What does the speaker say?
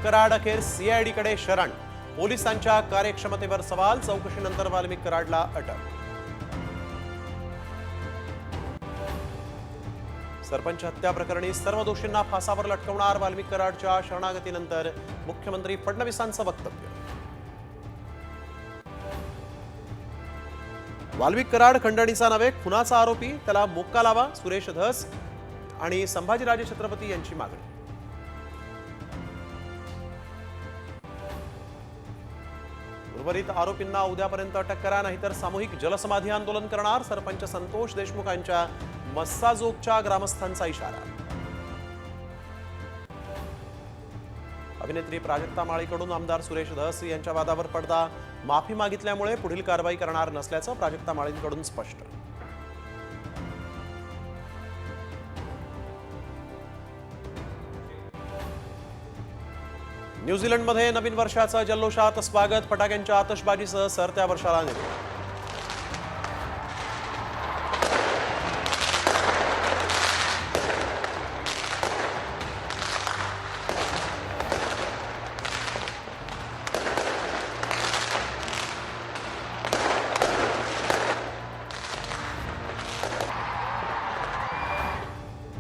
कराड अखेर सीआयडीकडे शरण, पोलिसांच्या कार्यक्षमतेवर सवाल, चौकशीनंतर वाल्मिक कराडला अटक। सरपंच हत्या प्रकरणी सर्व दोषींना फासावर लटकवणार, वाल्मिक कराडच्या शरणागतीनंतर मुख्यमंत्री फडणवीसांचं वक्तव्य। वाल्मिक कराड खंडणीचा नव्हे खुनाचा आरोपी, त्याला मोक्का लावा, सुरेश धस आणि संभाजीराजे छत्रपती यांची मागणी। उर्वरित आरोपींना उद्यापर्यंत अटक करा, नाहीतर सामूहिक जलसमाधी आंदोलन करणार, सरपंच संतोष देशमुख यांच्या मस्साजोगच्या ग्रामस्थांचा इशारा। अभिनेत्री प्राजक्ता माळीकडून आमदार सुरेश धस यांच्या वादावर पडदा, माफी मागितल्यामुळे पुढील कारवाई करणार नसल्याचं प्राजक्ता माळींकडून स्पष्ट। न्यूझीलंडमध्ये नवीन वर्षाचं जल्लोषात स्वागत, फटाक्यांच्या आतषबाजीसह सरत्या वर्षाला निरोप।